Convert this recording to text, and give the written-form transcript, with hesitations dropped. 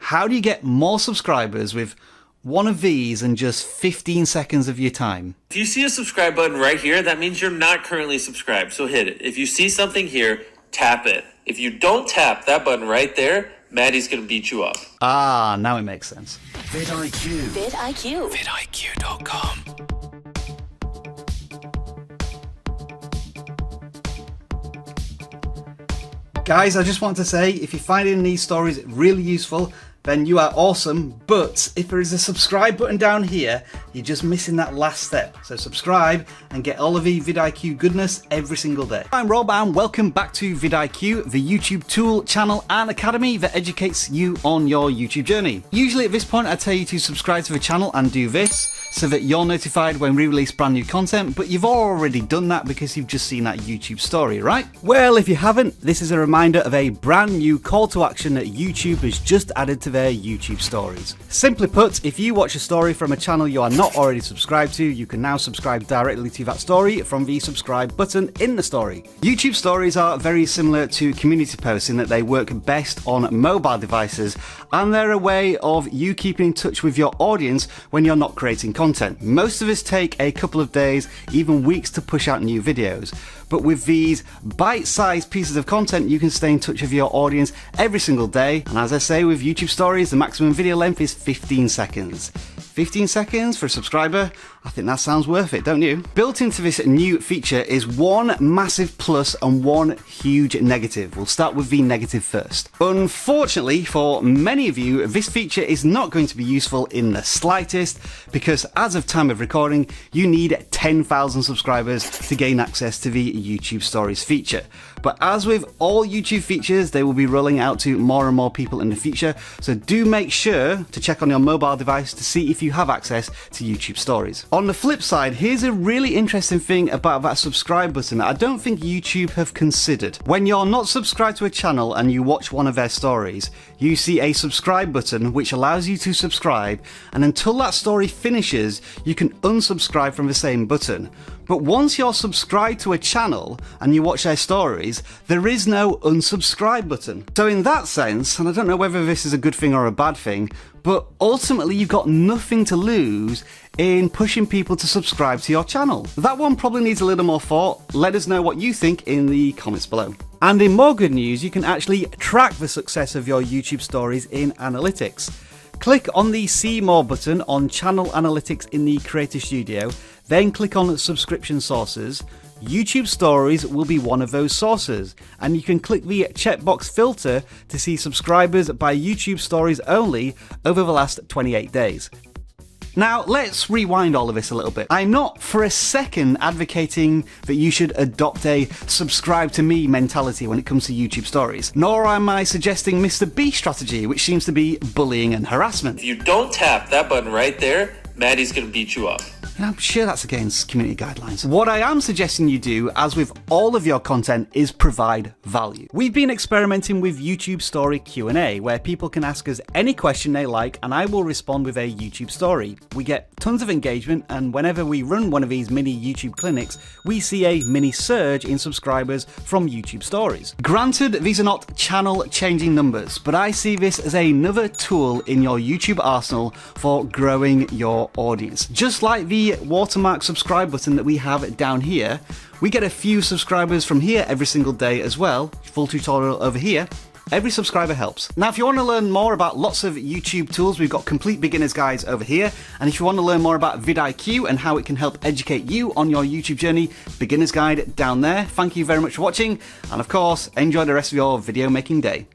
How do you get more subscribers with one of these in just 15 seconds of your time? If you see a subscribe button right here, that means you're not currently subscribed, so hit it. If you see something here, tap it. If you don't tap that button right there, Maddie's gonna beat you up. Ah, now it makes sense. vidIQ. vidIQ. vidIQ.com. Guys, I just want to say, if you're finding these stories really useful, then you are awesome. But if there is a subscribe button down here, you're just missing that last step. So subscribe and get all of the vidIQ goodness every single day. I'm Rob and welcome back to vidIQ, the YouTube tool, channel and academy that educates you on your YouTube journey. Usually at this point I tell you to subscribe to the channel and do this so that you're notified when we release brand new content, but you've already done that because you've just seen that YouTube story, right? Well, if you haven't, this is a reminder of a brand new call to action that YouTube has just added to their YouTube stories. Simply put, if you watch a story from a channel you are not already subscribed to, you can now subscribe directly to that story from the subscribe button in the story. YouTube stories are very similar to community posts in that they work best on mobile devices, and they're a way of you keeping in touch with your audience when you're not creating content. Most of us take a couple of days, even weeks to push out new videos. But with these bite-sized pieces of content, you can stay in touch with your audience every single day. And as I say with YouTube stories, the maximum video length is 15 seconds. 15 seconds for a subscriber? I think that sounds worth it, don't you? Built into this new feature is one massive plus and one huge negative. We'll start with the negative first. Unfortunately for many of you, this feature is not going to be useful in the slightest because as of time of recording, you need 10,000 subscribers to gain access to the YouTube Stories feature. But as with all YouTube features, they will be rolling out to more and more people in the future. So do make sure to check on your mobile device to see if you have access to YouTube Stories. On the flip side, here's a really interesting thing about that subscribe button that I don't think YouTube have considered. When you're not subscribed to a channel and you watch one of their stories, you see a subscribe button which allows you to subscribe, and until that story finishes, you can unsubscribe from the same button. But once you're subscribed to a channel and you watch their stories, there is no unsubscribe button. So in that sense, and I don't know whether this is a good thing or a bad thing, but ultimately you've got nothing to lose in pushing people to subscribe to your channel. That one probably needs a little more thought. Let us know what you think in the comments below. And in more good news, you can actually track the success of your YouTube stories in analytics. Click on the See More button on Channel Analytics in the Creator Studio, then click on Subscription Sources. YouTube Stories will be one of those sources, and you can click the checkbox filter to see subscribers by YouTube Stories only over the last 28 days. Now, let's rewind all of this a little bit. I'm not for a second advocating that you should adopt a subscribe to me mentality when it comes to YouTube stories, nor am I suggesting Mr. Beast strategy, which seems to be bullying and harassment. If you don't tap that button right there, Maddie's gonna beat you up. I'm sure that's against community guidelines. What I am suggesting you do, as with all of your content, is provide value. We've been experimenting with YouTube Story Q&A, where people can ask us any question they like and I will respond with a YouTube story. We get tons of engagement, and whenever we run one of these mini YouTube clinics, we see a mini surge in subscribers from YouTube Stories. Granted, these are not channel-changing numbers, but I see this as another tool in your YouTube arsenal for growing your audience. Just like the watermark subscribe button that we have down here, we get a few subscribers from here every single day as well. Full tutorial over here. Every subscriber helps. Now, if you want to learn more about lots of YouTube tools, we've got complete beginners guides over here. And if you want to learn more about vidIQ and how it can help educate you on your YouTube journey, beginner's guide down there. Thank you very much for watching. And of course, enjoy the rest of your video making day.